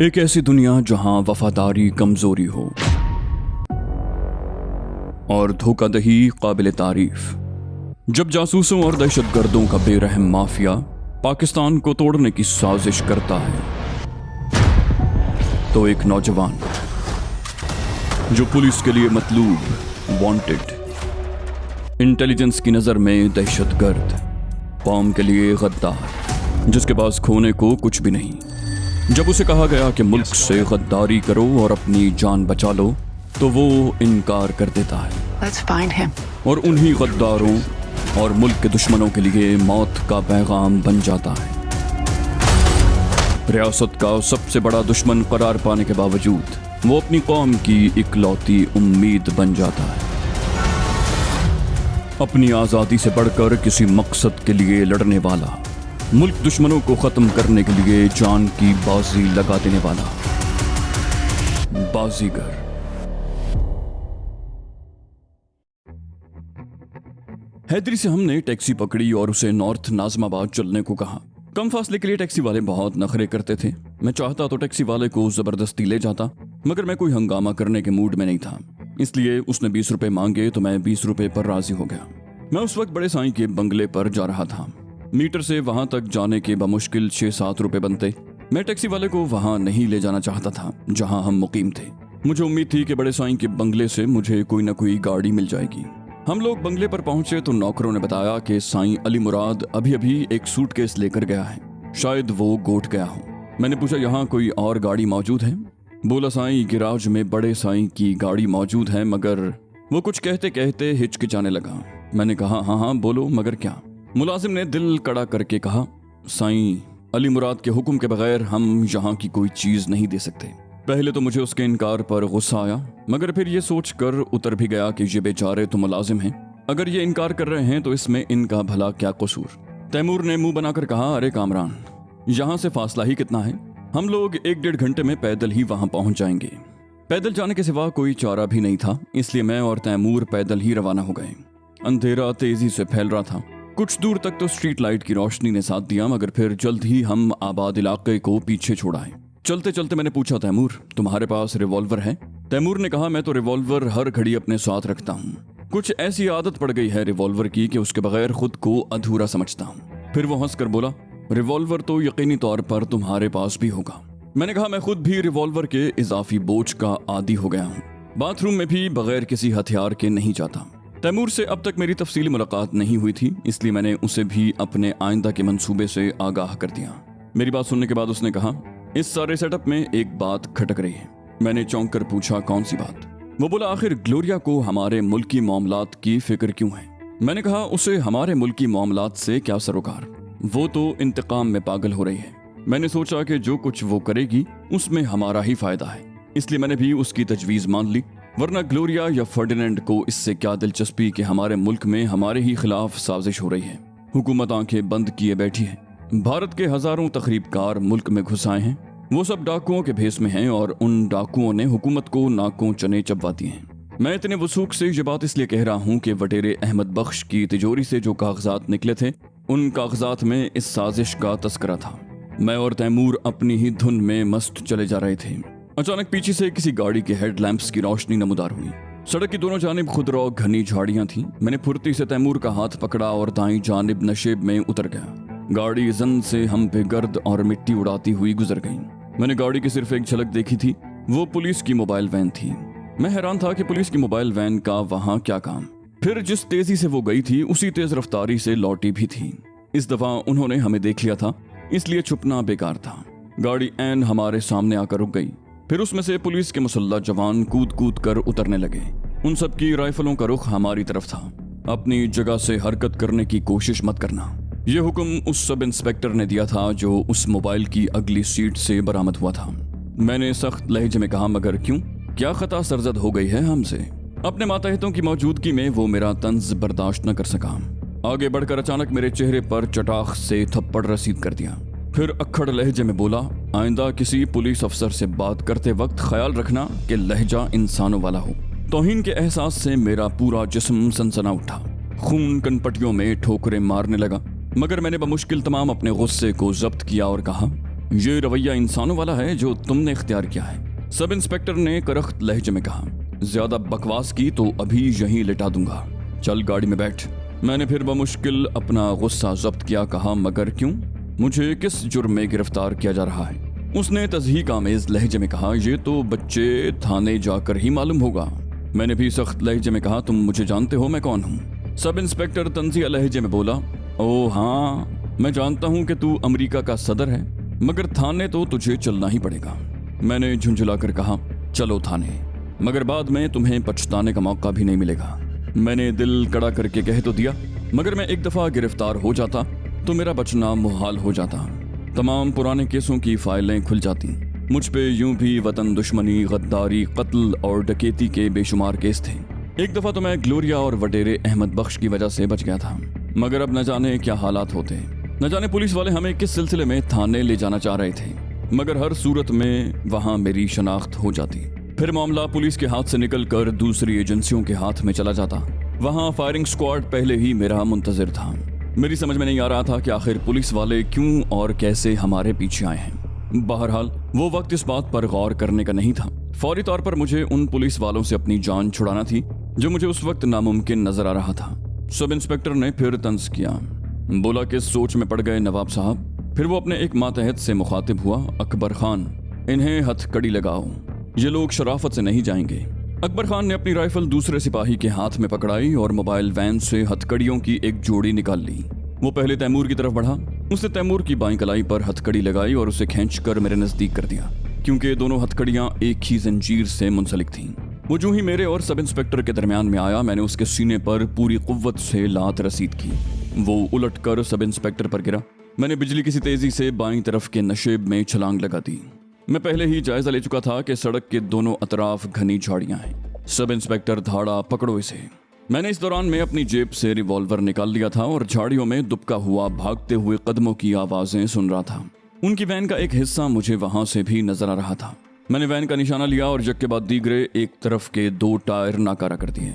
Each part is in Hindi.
एक ऐसी दुनिया जहां वफादारी कमजोरी हो और धोखाधड़ी काबिल तारीफ। जब जासूसों और दहशतगर्दों का बेरहम माफिया पाकिस्तान को तोड़ने की साजिश करता है, तो एक नौजवान जो पुलिस के लिए मतलूब, वांटेड, इंटेलिजेंस की नजर में दहशतगर्द, कौम के लिए गद्दार, जिसके पास खोने को कुछ भी नहीं, जब उसे कहा गया कि मुल्क से गद्दारी करो और अपनी जान बचा लो, तो वो इनकार कर देता है। Let's find him. और उन्हीं गद्दारों और मुल्क के दुश्मनों के लिए मौत का पैगाम बन जाता है। रियासत का सबसे बड़ा दुश्मन करार पाने के बावजूद वो अपनी कौम की इकलौती उम्मीद बन जाता है। अपनी आज़ादी से बढ़कर किसी मकसद के लिए लड़ने वाला, मुल्क दुश्मनों को खत्म करने के लिए जान की बाजी लगा देने वाला बाजीगर। हैदरी से हमने टैक्सी पकड़ी और उसे नॉर्थ नाज़िमाबाद चलने को कहा। कम फासले के लिए टैक्सी वाले बहुत नखरे करते थे। मैं चाहता तो टैक्सी वाले को जबरदस्ती ले जाता, मगर मैं कोई हंगामा करने के मूड में नहीं था, इसलिए उसने 20 रुपए मांगे तो मैं 20 रुपए पर राजी हो गया। मैं उस वक्त बड़े साईं के बंगले पर जा रहा था। मीटर से वहां तक जाने के बमुश्किल 6-7 रुपए बनते। मैं टैक्सी वाले को वहां नहीं ले जाना चाहता था जहां हम मुकीम थे। मुझे उम्मीद थी कि बड़े साईं के बंगले से मुझे कोई ना कोई गाड़ी मिल जाएगी। हम लोग बंगले पर पहुंचे तो नौकरों ने बताया कि साईं अली मुराद अभी अभी एक सूटकेस लेकर गया है, शायद वो गोट गया हो। मैंने पूछा, यहाँ कोई और गाड़ी मौजूद है? बोला, साईं गिराज में बड़े साईं की गाड़ी मौजूद है, मगर वो कुछ कहते कहते हिचकिचाने लगा। मैंने कहा, हाँ बोलो, मगर क्या? मुलाजिम ने दिल कड़ा करके कहा, साईं अली मुराद के हुक्म के बगैर हम यहाँ की कोई चीज नहीं दे सकते। पहले तो मुझे उसके इनकार पर गुस्सा आया, मगर फिर ये सोचकर उतर भी गया कि ये बेचारे तो मुलाजिम हैं, अगर ये इनकार कर रहे हैं तो इसमें इनका भला क्या कसूर। तैमूर ने मुंह बनाकर कहा, अरे कामरान, यहाँ से फासला ही कितना है, हम लोग 1-1.5 घंटे में पैदल ही वहां पहुंच जाएंगे। पैदल जाने के सिवा कोई चारा भी नहीं था, इसलिए मैं और तैमूर पैदल ही रवाना हो गए। अंधेरा तेजी से फैल रहा था। कुछ दूर तक तो स्ट्रीट लाइट की रोशनी ने साथ दिया, मगर फिर जल्द ही हम आबाद इलाके को पीछे छोड़ाए। चलते चलते मैंने पूछा, तैमूर तुम्हारे पास रिवॉल्वर है? तैमूर ने कहा, मैं तो रिवॉल्वर हर घड़ी अपने साथ रखता हूँ। कुछ ऐसी आदत पड़ गई है रिवॉल्वर की कि उसके बगैर खुद को अधूरा समझता हूँ। फिर वो हंसकर बोला, रिवॉल्वर तो यकीनी तौर पर तुम्हारे पास भी होगा। मैंने कहा, मैं खुद भी रिवॉल्वर के इजाफी बोझ का आदी हो गया हूँ। बाथरूम में भी बगैर किसी हथियार के नहीं जाता। तैमूर से अब तक मेरी तफसीली मुलाकात नहीं हुई थी, इसलिए मैंने उसे भी अपने आइंदा के मंसूबे से आगाह कर दिया। मेरी बात सुनने के बाद उसने कहा, इस सारे सेटअप में एक बात खटक रही है। मैंने चौंक कर पूछा, कौन सी बात? वो बोला, आखिर ग्लोरिया को हमारे मुल्की मामलात की फिक्र क्यों है? मैंने कहा, उसे हमारे मुल्की मामलात से क्या सरोकार, वो तो इंतकाम में पागल हो रही है। मैंने सोचा कि जो कुछ वो करेगी उसमें हमारा ही फायदा है, इसलिए मैंने भी उसकी तजवीज़ मान ली। वरना ग्लोरिया या फर्डिनेंड को इससे क्या दिलचस्पी कि हमारे मुल्क में हमारे ही खिलाफ साजिश हो रही है। हुकूमत आंखें बंद किए बैठी है। भारत के हजारों तखरीबकार मुल्क में घुस आए हैं। वो सब डाकुओं के भेस में हैं और उन डाकुओं ने हुकूमत को नाकों चने चबवा दिए हैं। मैं इतने वसूख से ये बात इसलिए कह रहा हूँ कि वटेरे अहमद बख्श की तिजोरी से जो कागजात निकले थे, उन कागजात में इस साजिश का तस्करा था। मैं और तैमूर अपनी ही धुन में मस्त चले जा रहे थे। अचानक पीछे से किसी गाड़ी के हेडलैंप्स की रोशनी नमूदार हुई। सड़क की दोनों जानिब खुदरौ घनी झाड़ियां थीं। मैंने फुर्ती से तैमूर का हाथ पकड़ा और दाईं जानिब नशेब में उतर गया। गाड़ी जन से हम पे गर्द और मिट्टी उड़ाती हुई गुजर गई। मैंने गाड़ी की सिर्फ एक झलक देखी थी, वो पुलिस की मोबाइल वैन थी। मैं हैरान था कि पुलिस की मोबाइल वैन का वहां क्या काम। फिर जिस तेजी से वो गई थी उसी तेज रफ्तारी से लौटी भी थी। इस दफा उन्होंने हमें देख लिया था, इसलिए छुपना बेकार था। गाड़ी ऐन हमारे सामने आकर रुक गई। फिर उसमें से पुलिस के मुसल्ला जवान कूद कूद कर उतरने लगे। उन सब की राइफलों का रुख हमारी तरफ था। अपनी जगह से हरकत करने की कोशिश मत करना, यह हुक्म उस सब इंस्पेक्टर ने दिया था जो उस मोबाइल की अगली सीट से बरामद हुआ था। मैंने सख्त लहजे में कहा, मगर क्यों? क्या खता सरजद हो गई है हमसे? अपने मातहतों की मौजूदगी में वो मेरा तंज बर्दाश्त न कर सका। आगे बढ़कर अचानक मेरे चेहरे पर चटाख से थप्पड़ रसीद कर दिया। फिर अक्खड़ लहजे में बोला, आइंदा किसी पुलिस अफसर से बात करते वक्त ख्याल रखना कि लहजा इंसानों वाला हो। तौहीन के एहसास से मेरा पूरा जिस्म सनसना उठा। खून कनपटियों में ठोकरें मारने लगा, मगर मैंने बमुश्किल तमाम अपने गुस्से को जब्त किया और कहा, ये रवैया इंसानों वाला है जो तुमने इख्तियार किया है। सब इंस्पेक्टर ने करख्त लहजे में कहा। ज्यादा बकवास की तो अभी यहीं लिटा दूंगा, चल गाड़ी में बैठ। मैंने फिर बमुश्किल अपना गुस्सा जब्त किया। कहा, मगर क्यों? मुझे किस जुर्म में गिरफ्तार किया जा रहा है? उसने तज़हीक आमेज लहजे में कहा, ये तो बच्चे थाने जाकर ही मालूम होगा। मैंने भी सख्त लहजे में कहा, तुम मुझे जानते हो मैं कौन हूँ? सब इंस्पेक्टर तंजिया लहजे में बोला, ओ हाँ, मैं जानता हूँ कि तू अमेरिका का सदर है, मगर थाने तो तुझे चलना ही पड़ेगा। मैंने झुंझुला कर कहा, चलो थाने, मगर बाद में तुम्हें पछताने का मौका भी नहीं मिलेगा। मैंने दिल कड़ा करके कह तो दिया, मगर मैं एक दफ़ा गिरफ्तार हो जाता तो मेरा बचना मुहाल हो जाता। तमाम पुराने केसों की फाइलें खुल जाती। मुझ पे यूं भी वतन दुश्मनी, गद्दारी, कत्ल और डकैती के बेशुमार केस थे। एक दफ़ा तो मैं ग्लोरिया और वडेरे अहमद बख्श की वजह से बच गया था, मगर अब न जाने क्या हालात होते। न जाने पुलिस वाले हमें किस सिलसिले में थाने ले जाना चाह रहे थे, मगर हर सूरत में वहाँ मेरी शनाख्त हो जाती। फिर मामला पुलिस के हाथ से निकलकर दूसरी एजेंसियों के हाथ में चला जाता। वहाँ फायरिंग स्क्वाड पहले ही मेरा मुंतजिर था। मेरी समझ में नहीं आ रहा था कि आखिर पुलिस वाले क्यों और कैसे हमारे पीछे आए हैं। बहरहाल वो वक्त इस बात पर गौर करने का नहीं था। फौरी तौर पर मुझे उन पुलिस वालों से अपनी जान छुड़ाना थी जो मुझे उस वक्त नामुमकिन नजर आ रहा था। सब इंस्पेक्टर ने फिर तंज किया, बोला कि सोच में पड़ गए नवाब साहब। फिर वो अपने एक मातहत से मुखातिब हुआ, अकबर खान, इन्हें हथकड़ी लगाओ, ये लोग शराफत से नहीं जाएंगे। अकबर खान ने अपनी राइफल दूसरे सिपाही के हाथ में पकड़ाई और मोबाइल वैन से हथकड़ियों की एक जोड़ी निकाल ली। वो पहले तैमूर की तरफ बढ़ा। उसने तैमूर की बाईं कलाई पर हथकड़ी लगाई और उसे खींचकर मेरे नजदीक कर दिया, क्योंकि दोनों हथकड़ियां एक ही जंजीर से मुंसलिक थीं। वो जो ही मेरे और सब इंस्पेक्टर के दरमियान में आया, मैंने उसके सीने पर पूरी कुव्वत से लात रसीद की। वो उलटकर सब इंस्पेक्टर पर गिरा। मैंने बिजली की सी तेजी से बाईं तरफ के नशेब में छलांग लगा दी। मैं पहले ही जायजा ले चुका था कि सड़क के दोनों अतराफ घनी झाड़ियां हैं। सब इंस्पेक्टर धाड़ा, पकड़ो इसे। मैंने इस दौरान में अपनी जेब से रिवॉल्वर निकाल लिया था और झाड़ियों में दुबका हुआ भागते हुए कदमों की आवाजें सुन रहा था। उनकी वैन का एक हिस्सा मुझे वहां से भी नजर आ रहा था। मैंने वैन का निशाना लिया और जग के बाद दीगरे एक तरफ के 2 टायर नाकारा कर दिए।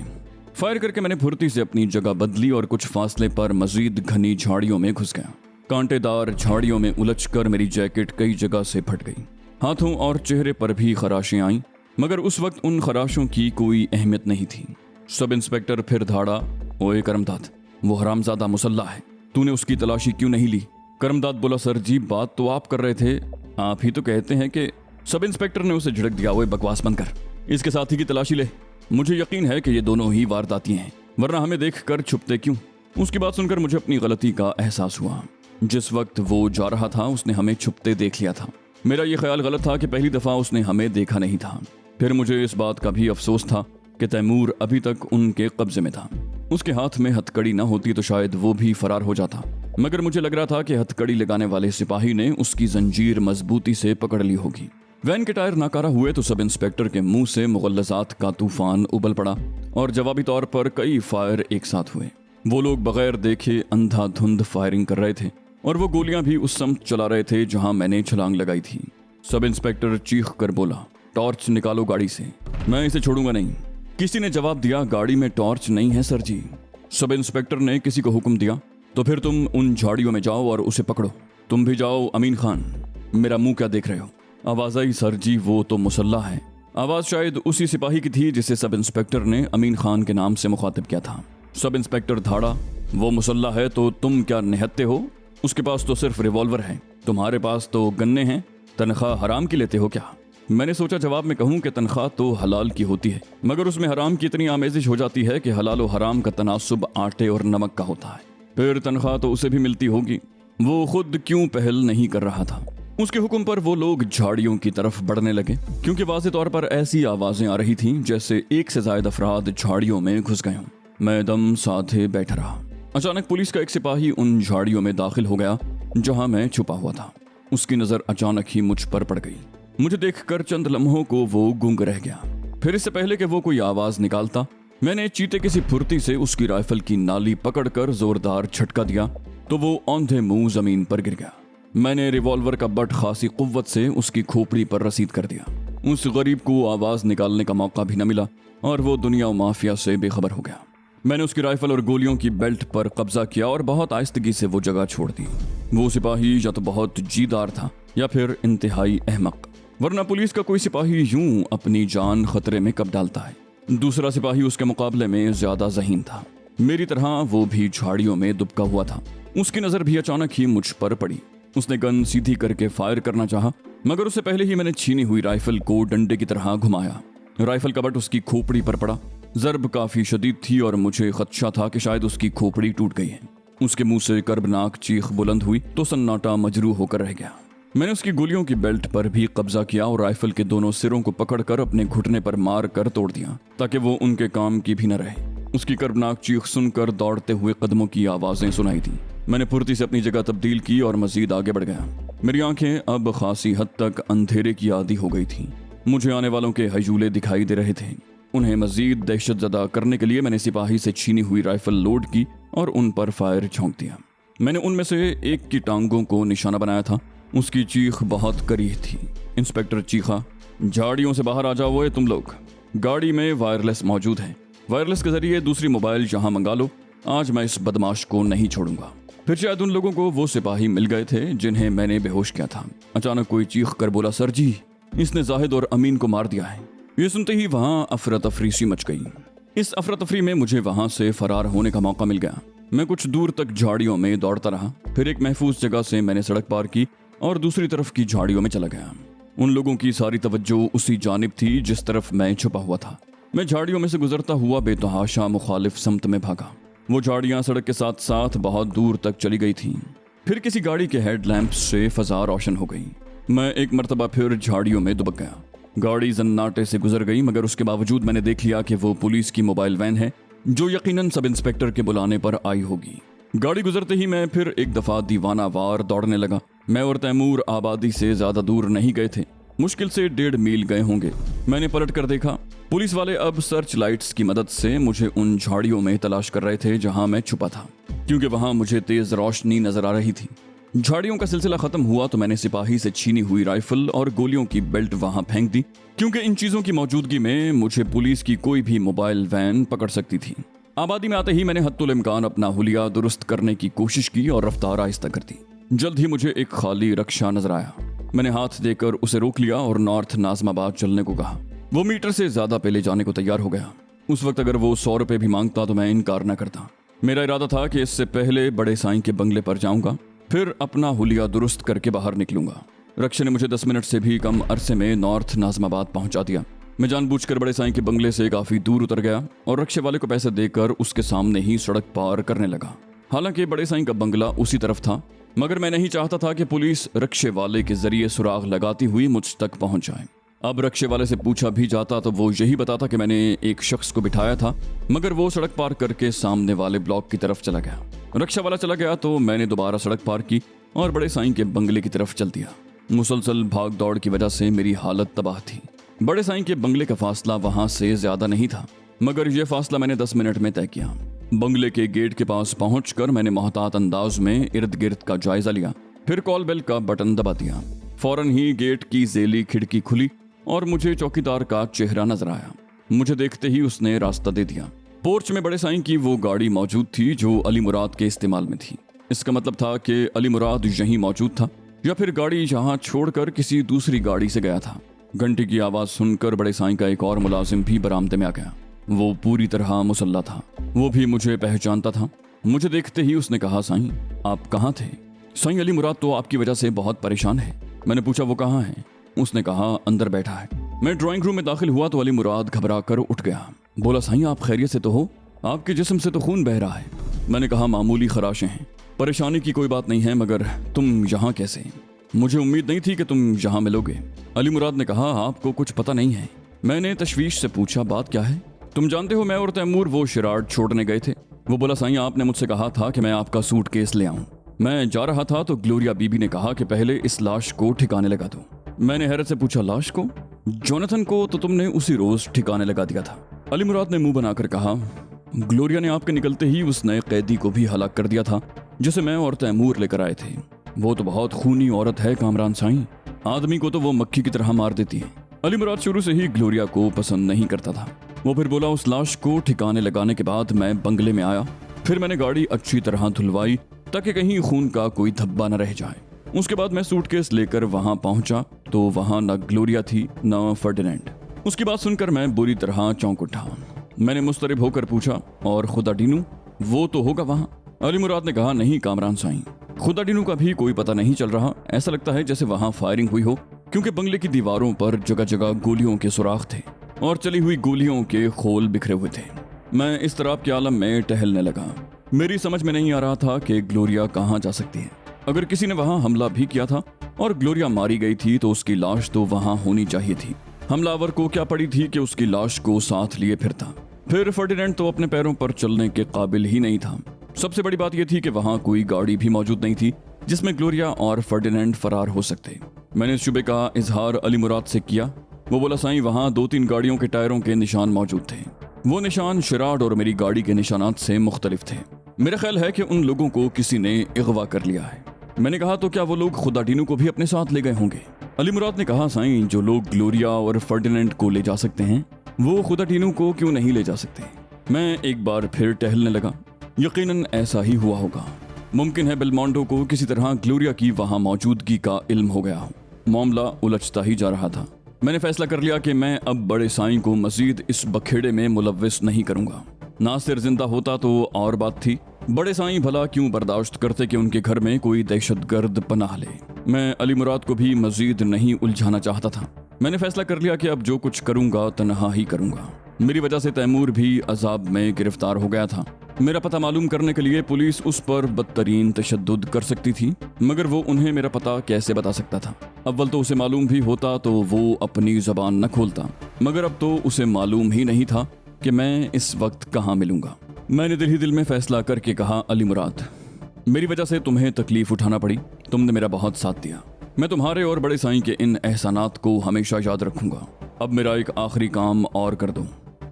फायर करके मैंने फुर्ती से अपनी जगह बदली और कुछ फासले पर मजीद घनी झाड़ियों में घुस गया। कांटेदार झाड़ियों में उलझकर मेरी जैकेट कई जगह से फट गई। हाथों और चेहरे पर भी खराशें आईं, मगर उस वक्त उन खराशों की कोई अहमियत नहीं थी। सब इंस्पेक्टर फिर धाड़ा, ओए करमदाद, वो हरामजादा मुसल्ला है, तूने उसकी तलाशी क्यों नहीं ली? करमदाद बोला, सर जी बात तो आप कर रहे थे, आप ही तो कहते हैं कि। सब इंस्पेक्टर ने उसे झिड़क दिया, ओए बकवास बंद कर, इसके साथी की तलाशी ले। मुझे यकीन है कि ये दोनों ही वारदाती हैं, वरना हमें देख कर छुपते क्यों? उसकी बात सुनकर मुझे अपनी गलती का एहसास हुआ। जिस वक्त वो जा रहा था उसने हमें छुपते देख लिया था। मेरा ये ख्याल गलत था कि पहली दफा उसने हमें देखा नहीं था। फिर मुझे इस बात का भी अफसोस था कि तैमूर अभी तक उनके कब्जे में था। उसके हाथ में हथकड़ी ना होती तो शायद वो भी फरार हो जाता, मगर मुझे लग रहा था कि हथकड़ी लगाने वाले सिपाही ने उसकी जंजीर मजबूती से पकड़ ली होगी। वैन के टायर नाकारा हुए तो सब इंस्पेक्टर के मुंह से मुगल्लजात का तूफान उबल पड़ा और जवाबी तौर पर कई फायर एक साथ हुए। वो लोग बगैर देखे अंधाधुंध फायरिंग कर रहे थे और वो गोलियां भी उस समत चला रहे थे जहां मैंने छलांग लगाई थी। सब इंस्पेक्टर चीख कर बोला, टॉर्च निकालो गाड़ी से, मैं इसे छोड़ूंगा नहीं। किसी ने जवाब दिया, गाड़ी में टॉर्च नहीं है सर जी। सब इंस्पेक्टर ने किसी को हुक्म दिया, तो फिर तुम उन झाड़ियों में जाओ और उसे पकड़ो। तुम भी जाओ अमीन खान, मेरा मुंह क्या देख रहे हो? आवाज आई, सर जी वो तो मुसल्ला है। आवाज शायद उसी सिपाही की थी जिसे सब इंस्पेक्टर ने अमीन खान के नाम से मुखातिब किया था। सब इंस्पेक्टर धाड़ा, वो मुसल्ला है तो तुम क्या निहत्ते हो? उसके पास तो सिर्फ रिवॉल्वर है, तुम्हारे पास तो गन्ने हैं, तनख्वाह हराम की लेते हो क्या? मैंने सोचा जवाब में कहूं कि तनख्वाह तो हलाल की होती है, मगर उसमें हराम की इतनी आमेजिश हो जाती है कि हलाल और हराम का तनासुब आटे और नमक का होता है। फिर तनख्वाह तो उसे भी मिलती होगी, वो खुद क्यों पहल नहीं कर रहा था? उसके हुक्म पर वो लोग झाड़ियों की तरफ बढ़ने लगे, क्योंकि वाज़ेह तौर पर ऐसी आवाजें आ रही थीं जैसे एक से ज्यादा अफराद झाड़ियों में घुस गए हों। मैं दम साधे बैठा रहा। अचानक पुलिस का एक सिपाही उन झाड़ियों में दाखिल हो गया जहां मैं छुपा हुआ था। उसकी नजर अचानक ही मुझ पर पड़ गई। मुझे देखकर चंद लम्हों को वो गूंग रह गया। फिर इससे पहले कि वो कोई आवाज निकालता, मैंने चीते की सी फुर्ती से उसकी राइफल की नाली पकड़कर जोरदार झटका दिया तो वो औंधे मुंह जमीन पर गिर गया। मैंने रिवॉल्वर का बट खासी कुव्वत से उसकी खोपड़ी पर रसीद कर दिया। उस गरीब को आवाज निकालने का मौका भी न मिला और वो दुनिया और माफिया से बेखबर हो गया। मैंने उसकी राइफल और गोलियों की बेल्ट पर कब्जा किया और बहुत आहिस्तगी से वो जगह छोड़ दी। वो सिपाही या तो बहुत जीदार था या फिर इंतहाई अहमक। वरना पुलिस का कोई सिपाही यूं अपनी जान खतरे में कब डालता है। दूसरा सिपाही उसके मुकाबले में ज्यादा ज़हीन था। मेरी तरह वो भी झाड़ियों में दुबका हुआ था। उसकी नजर भी अचानक ही मुझ पर पड़ी। उसने गन सीधी करके फायर करना चाहा, मगर उससे पहले ही मैंने छीनी हुई राइफल को डंडे की तरह घुमाया। राइफल का बट उसकी खोपड़ी पर पड़ा। जर्ब काफी शदीद थी और मुझे खदशा था कि शायद उसकी खोपड़ी टूट गई है। उसके मुंह से कर्बनाक चीख बुलंद हुई तो सन्नाटा मजरू होकर रह गया। मैंने उसकी गोलियों की बेल्ट पर भी कब्जा किया और राइफल के दोनों सिरों को पकड़कर अपने घुटने पर मार कर तोड़ दिया, ताकि वो उनके काम की भी न रहे। उसकी कर्बनाक चीख सुनकर दौड़ते हुए कदमों की आवाजें सुनाई दी। मैंने फुर्ती से अपनी जगह तब्दील की और मजीद आगे बढ़ गया। मेरी आंखें अब खासी हद तक अंधेरे की आदी हो गई थी। मुझे आने वालों के हजूले दिखाई दे रहे थे। उन्हें मजीद दहशतजदा करने के लिए मैंने सिपाही से छीनी हुई राइफल लोड की और उन पर फायर झोंक दिया। मैंने उनमें से एक की टांगों को निशाना बनाया था। उसकी चीख बहुत करीब थी। इंस्पेक्टर चीखा, झाड़ियों से बाहर आ जाओ वो तुम लोग। गाड़ी में वायरलेस मौजूद है। वायरलेस के जरिए दूसरी मोबाइल यहाँ मंगा लो। आज मैं इस बदमाश को नहीं छोड़ूंगा। फिर शायद उन लोगों को वो सिपाही मिल गए थे जिन्हें मैंने बेहोश किया था। अचानक कोई चीख कर बोला, सर जी, इसने जाहिद और अमीन को मार दिया है। ये सुनते ही वहां अफरा तफरी सी मच गई। इस अफरा तफरी में मुझे वहां से फरार होने का मौका मिल गया। मैं कुछ दूर तक झाड़ियों में दौड़ता रहा। फिर एक महफूज जगह से मैंने सड़क पार की और दूसरी तरफ की झाड़ियों में चला गया। उन लोगों की सारी तवज्जो उसी जानिब थी जिस तरफ मैं छुपा हुआ था। मैं झाड़ियों में से गुजरता हुआ बेतहाशा मुखालिफ समत में भागा। वो झाड़ियां सड़क के साथ साथ बहुत दूर तक चली गई थीं। फिर किसी गाड़ी के हेडलैम्प से फजा रोशन हो गई। मैं एक मर्तबा फिर झाड़ियों में दुबक गया। गाड़ी जन्नाटे से गुजर गई, मगर उसके बावजूद मैंने देख लिया कि वो पुलिस की मोबाइल वैन है जो यकीनन सब इंस्पेक्टर के बुलाने पर आई होगी। गाड़ी गुजरते ही मैं फिर एक दफा दीवाना वार दौड़ने लगा। मैं और तैमूर आबादी से ज्यादा दूर नहीं गए थे। मुश्किल से 1.5 मील गए होंगे। मैंने पलट कर देखा। पुलिस वाले अब सर्च लाइट्स की मदद से मुझे उन झाड़ियों में तलाश कर रहे थे जहां मैं छुपा था, क्योंकि वहां मुझे तेज रोशनी नजर आ रही थी। झाड़ियों का सिलसिला खत्म हुआ तो मैंने सिपाही से छीनी हुई राइफल और गोलियों की बेल्ट वहां फेंक दी, क्योंकि इन चीजों की मौजूदगी में मुझे पुलिस की कोई भी मोबाइल वैन पकड़ सकती थी। आबादी में आते ही मैंने हत्तुल इम्कान अपना हुलिया दुरुस्त करने की कोशिश की और रफ्तार आहिस्ता कर दी। जल्द ही मुझे एक खाली रक्षा नजर आया। मैंने हाथ देकर उसे रोक लिया और नॉर्थ नाज़माबाद चलने को कहा। वो मीटर से ज्यादा पहले जाने को तैयार हो गया। उस वक्त अगर वो 100 रुपए भी मांगता तो मैं इनकार न करता। मेरा इरादा था कि इससे पहले बड़े साईं के बंगले पर जाऊंगा, फिर अपना हुलिया दुरुस्त करके बाहर निकलूंगा। रक्षा ने मुझे 10 मिनट से भी कम अरसे में नॉर्थ नाज़माबाद पहुंचा दिया। मैं जानबूझकर बड़े साईं के बंगले से काफी दूर उतर गया और रक्षे वाले को पैसे देकर उसके सामने ही सड़क पार करने लगा। हालांकि बड़े साईं का बंगला उसी तरफ था, मगर मैं नहीं चाहता था कि पुलिस रक्षे वाले के जरिए सुराग लगाती हुई मुझ तक पहुंच जाए। अब रक्षे वाले से पूछा भी जाता तो वो यही बताता कि मैंने एक शख्स को बिठाया था, मगर वो सड़क पार करके सामने वाले ब्लॉक की तरफ चला गया। रक्षा वाला चला गया तो मैंने दोबारा सड़क पार की और बड़े साईं के बंगले की तरफ चल दिया। मुसलसल भाग दौड़ की वजह से मेरी हालत तबाह थी। बड़े साईं के बंगले का फासला वहां से ज्यादा नहीं था, मगर यह फासला मैंने 10 मिनट में तय किया। बंगले के गेट के पास पहुंचकर मैंने मोहतात अंदाज में इर्द गिर्द का जायजा लिया, फिर कॉल बेल का बटन दबा दिया। फौरन ही गेट की जेली खिड़की खुली और मुझे चौकीदार का चेहरा नजर आया। मुझे देखते ही उसने रास्ता दे दिया। पोर्च में बड़े साईं की वो गाड़ी मौजूद थी जो अली मुराद के इस्तेमाल में थी। इसका मतलब था कि अली मुराद यहीं मौजूद था या फिर गाड़ी यहाँ छोड़कर किसी दूसरी गाड़ी से गया था। घंटी की आवाज सुनकर बड़े साईं का एक और मुलाजिम भी बरामदे में आ गया। वो पूरी तरह मुसल्ला था। वो भी मुझे पहचानता था। मुझे देखते ही उसने कहा, साईं आप कहाँ थे? साईं, अली मुराद तो आपकी वजह से बहुत परेशान है। मैंने पूछा, वो कहाँ है? उसने कहा, अंदर बैठा है। मैं ड्राइंग रूम में दाखिल हुआ तो अली मुराद घबरा कर उठ गया। बोला, साईं आप खैरियत से तो हो? आपके जिस्म से तो खून बह रहा है। मैंने कहा, मामूली खराशें हैं, परेशानी की कोई बात नहीं है, मगर तुम यहाँ कैसे? मुझे उम्मीद नहीं थी कि तुम यहाँ मिलोगे। अली मुराद ने कहा, आपको कुछ पता नहीं है। मैंने तशवीश से पूछा, बात क्या है? तुम जानते हो मैं और तैमूर वो शिराड छोड़ने गए थे। वो बोला, साईं आपने मुझसे कहा था कि मैं आपका सूटकेस ले आऊं। मैं जा रहा था तो ग्लोरिया बीबी ने कहा कि पहले इस लाश को ठिकाने लगा दो। मैंने हैरत से पूछा, लाश को? जोनाथन को तो तुमने उसी रोज ठिकाने लगा दिया था। अली मुराद ने मुंह बनाकर कहा, ग्लोरिया ने आपके निकलते ही उस नए कैदी को भी हलाक कर दिया था जिसे मैं और तैमूर लेकर आए थे। वो तो बहुत खूनी औरत है कामरान साईं, आदमी को तो वो मक्खी की तरह मार देती है। अली मुराद शुरू से ही ग्लोरिया को पसंद नहीं करता था। वो फिर बोला, उस लाश को ठिकाने लगाने के बाद मैं बंगले में आया। फिर मैंने गाड़ी अच्छी तरह धुलवाई ताकि कहीं खून का कोई धब्बा न रह जाए। उसके बाद मैं सूटकेस लेकर वहां पहुंचा तो वहां न ग्लोरिया थी न फर्डिनेंड। उसकी बात सुनकर मैं बुरी तरह चौंक उठा। मैंने मुस्तरिब होकर पूछा, और खुदा डीनू वो तो होगा वहां? अली मुराद ने कहा, नहीं कामरान साईं, खुदा डीनू का भी कोई पता नहीं चल रहा। ऐसा लगता है जैसे वहां फायरिंग हुई हो, क्योंकि बंगले की दीवारों पर जगह जगह गोलियों के सुराख थे और चली हुई गोलियों के खोल बिखरे हुए थे। मैं इस तरह के आलम में टहलने लगा। मेरी समझ में नहीं आ रहा था कि ग्लोरिया कहाँ जा सकती है। अगर किसी ने वहां हमला भी किया था और ग्लोरिया मारी गई थी तो उसकी लाश तो वहां होनी चाहिए थी। हमलावर को क्या पड़ी थी कि उसकी लाश को साथ लिए फिरता। फिर फर्डिनेंड तो अपने पैरों पर चलने के काबिल ही नहीं था। सबसे बड़ी बात यह थी कि वहां कोई गाड़ी भी मौजूद नहीं थी जिसमें ग्लोरिया और फर्डिनेंड फरार हो सकते। मैंने इस शुबे का इजहार अली मुराद से किया। वो बोला, साईं वहां 2-3 गाड़ियों के टायरों के निशान मौजूद थे। वो निशान शिराड और मेरी गाड़ी के निशानात से मुख्तलिफ थे। मेरा ख्याल है कि उन लोगों को किसी ने अगवा कर लिया है। मैंने कहा, तो क्या वो लोग खुदा डीनू को भी अपने साथ ले गए होंगे? अली मुराद ने कहा, साईं जो लोग ग्लोरिया और फर्डिनेंड को ले जा सकते हैं वो खुदा डीनू को क्यों नहीं ले जा सकते? मैं एक बार फिर टहलने लगा। यकीनन ऐसा ही हुआ होगा। मुमकिन है बेलमोंडो को किसी तरह ग्लोरिया की वहां मौजूदगी का इल्म हो गया हो। मामला उलझता ही जा रहा था। मैंने फैसला कर लिया कि मैं अब बड़े साईं को मजीद इस बखेड़े में मुलव्विस नहीं करूंगा। नासिर जिंदा होता तो और बात थी। बड़े साईं भला क्यों बर्दाश्त करते कि उनके घर में कोई दहशतगर्द पनाह ले। मैं अली मुराद को भी मजीद नहीं उलझाना चाहता था। मैंने फैसला कर लिया कि अब जो कुछ करूंगा तन्हा ही करूंगा। मेरी वजह से तैमूर भी अजाब में गिरफ्तार हो गया था। मेरा पता मालूम करने के लिए पुलिस उस पर बदतरीन तशद्दुद कर सकती थी, मगर वो उन्हें मेरा पता कैसे बता सकता था? अव्वल तो उसे मालूम भी होता तो वो अपनी जबान न खोलता, मगर अब तो उसे मालूम ही नहीं था कि मैं इस वक्त कहाँ मिलूंगा। मैंने दिल ही दिल में फैसला करके कहा, अली मुराद, मेरी वजह से तुम्हें तकलीफ उठाना पड़ी, तुमने मेरा बहुत साथ दिया। मैं तुम्हारे और बड़े साईं के इन एहसानात को हमेशा याद रखूंगा। अब मेरा एक आखिरी काम और कर दो।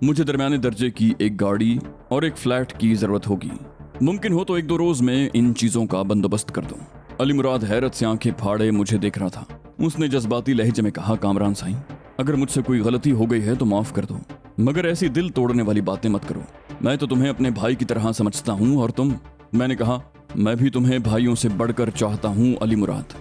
मुझे दरमियाने दर्जे की एक गाड़ी और एक फ्लैट की जरूरत होगी। मुमकिन हो तो 1-2 रोज में इन चीजों का बंदोबस्त कर दो। अली मुराद हैरत से आंखें फाड़े मुझे देख रहा था। उसने जज्बाती लहजे में कहा, कामरान साईं, अगर मुझसे कोई गलती हो गई है तो माफ कर दो, मगर ऐसी दिल तोड़ने वाली बातें मत करो। मैं तो तुम्हें अपने भाई की तरह समझता हूँ और तुम। मैंने कहा, मैं भी तुम्हें भाइयों से बढ़कर चाहता हूँ अली मुराद,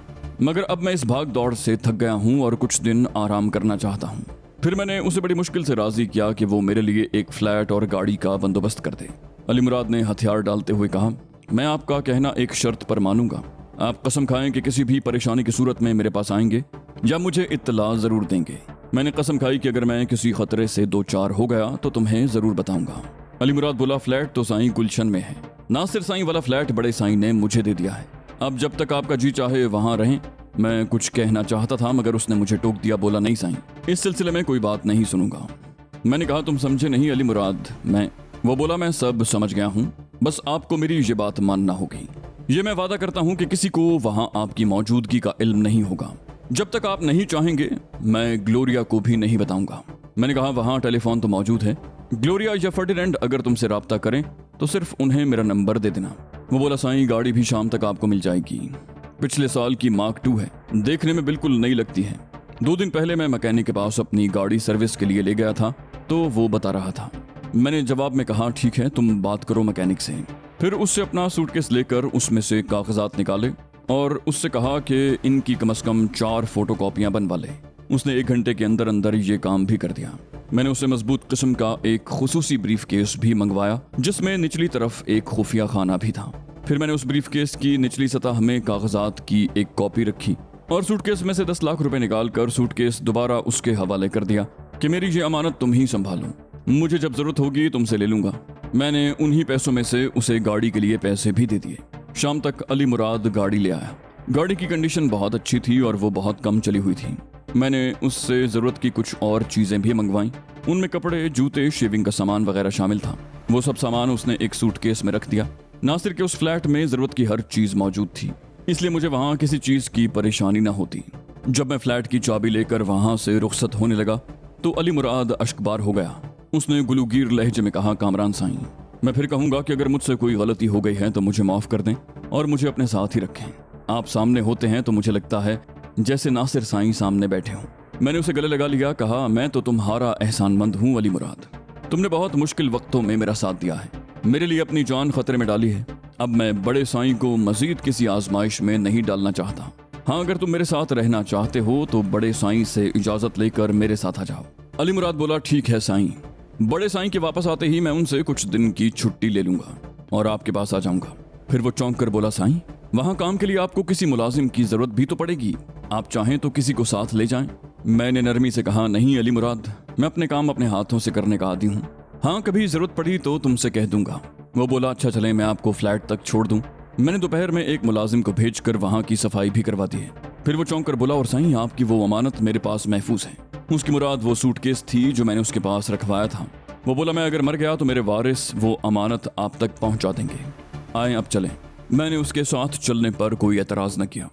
मगर अब मैं इस भाग दौड़ से थक गया हूँ और कुछ दिन आराम करना चाहता हूँ। फिर मैंने उसे बड़ी मुश्किल से राजी किया कि वो मेरे लिए एक फ्लैट और गाड़ी का बंदोबस्त कर दे। अली मुराद ने हथियार डालते हुए कहा, मैं आपका कहना एक शर्त पर मानूंगा। आप कसम खाएं कि किसी भी परेशानी की सूरत में मेरे पास आएंगे या मुझे इत्तला जरूर देंगे। मैंने कसम खाई कि अगर मैं किसी खतरे से 2-4 हो गया तो तुम्हें जरूर बताऊंगा। अली मुराद बोला, फ्लैट तो साईं गुलशन में है। नासिर साईं वाला फ्लैट बड़े साईं ने मुझे दे दिया है। अब जब तक आपका जी चाहे वहां रहें। मैं कुछ कहना चाहता था मगर उसने मुझे टोक दिया, बोला, नहीं साईं, इस सिलसिले में कोई बात नहीं सुनूंगा। मैंने कहा, तुम समझे नहीं अली मुराद। वो बोला, मैं सब समझ गया हूँ, बस आपको मेरी ये बात मानना होगी। ये मैं वादा करता हूँ कि किसी को वहां आपकी मौजूदगी का इल्म नहीं होगा। जब तक आप नहीं चाहेंगे मैं ग्लोरिया को भी नहीं बताऊंगा। मैंने कहा, वहां टेलीफोन तो मौजूद है। ग्लोरिया या फर्डिनेंड अगर तुमसे राब्ता करें तो सिर्फ उन्हें मेरा नंबर दे देना। वो बोला, साईं, गाड़ी भी शाम तक आपको मिल जाएगी। पिछले साल की मार्क 2 है, देखने में बिल्कुल नई लगती है। 2 दिन पहले मैं मैकेनिक के पास अपनी गाड़ी सर्विस के लिए ले गया था तो वो बता रहा था। मैंने जवाब में कहा, ठीक है, तुम बात करो मैकेनिक से। फिर उससे अपना सूटकेस लेकर उसमें से कागजात निकाले और उससे कहा कि इनकी कम से कम 4 फोटोकॉपियां बनवा ले। उसने 1 घंटे के अंदर अंदर ये काम भी कर दिया। मैंने उसे मजबूत किस्म का एक खुसूसी ब्रीफ केस भी मंगवाया जिसमें निचली तरफ एक खुफिया खाना भी था। फिर मैंने उस ब्रीफ केस की निचली सतह में कागजात की एक कॉपी रखी और सूटकेस में से 10 लाख रुपए निकाल कर सूटकेस दोबारा उसके हवाले कर दिया कि मेरी ये अमानत तुम ही संभालो, मुझे जब जरूरत होगी तुमसे ले लूंगा। मैंने उन्हीं पैसों में से उसे गाड़ी के लिए पैसे भी दे दिए। शाम तक अली मुराद गाड़ी ले आया। गाड़ी की कंडीशन बहुत अच्छी थी और वो बहुत कम चली हुई थी। मैंने उससे जरूरत की कुछ और चीजें भी मंगवाई। उनमें कपड़े, जूते, शेविंग का सामान वगैरह शामिल था। वो सब सामान उसने एक सूटकेस में रख दिया। नासिर के उस फ्लैट में जरूरत की हर चीज मौजूद थी, इसलिए मुझे वहां किसी चीज की परेशानी न होती। जब मैं फ्लैट की चाबी लेकर वहां से रुखसत होने लगा तो अली मुराद अश्कबार हो गया। उसने गुलूगीर लहजे में कहा, कामरान साईं, मैं फिर कहूंगा कि अगर मुझसे कोई गलती हो गई है तो मुझे माफ कर दें और मुझे अपने साथ ही रखें। आप सामने होते हैं तो मुझे लगता है जैसे नासिर साईं सामने बैठे हों। मैंने उसे गले लगा लिया, कहा, मैं तो तुम्हारा एहसानमंद हूँ अली मुराद। तुमने बहुत मुश्किल वक्तों में मेरा साथ दिया है, मेरे लिए अपनी जान खतरे में डाली है। अब मैं बड़े साईं को मजीद किसी आजमाइश में नहीं डालना चाहता। हाँ, अगर तुम मेरे साथ रहना चाहते हो तो बड़े साईं से इजाजत लेकर मेरे साथ आ जाओ। अली मुराद बोला, ठीक है साईं। बड़े साईं के वापस आते ही मैं उनसे कुछ दिन की छुट्टी ले लूंगा और आपके पास आ जाऊंगा। फिर वो चौंक कर बोला, साईं, वहां काम के लिए आपको किसी मुलाजिम की जरूरत भी तो पड़ेगी, आप चाहें तो किसी को साथ ले जाएं। मैंने नरमी से कहा, नहीं अली मुराद, मैं अपने काम अपने हाथों से करने का आदी हूँ। हाँ, कभी जरूरत पड़ी तो तुमसे कह दूंगा। वो बोला, अच्छा चले, मैं आपको फ्लैट तक छोड़ दूं। मैंने दोपहर में एक मुलाजिम को भेजकर वहां की सफाई भी करवा दी है। फिर वो चौंक कर बोला, और साईं, आपकी वो अमानत मेरे पास महफूज है। उसकी मुराद वो सूटकेस थी जो मैंने उसके पास रखवाया था। वो बोला, मैं अगर मर गया तो मेरे वारिस वो अमानत आप तक पहुंचा देंगे। आए अब चलें। मैंने उसके साथ चलने पर कोई एतराज न किया।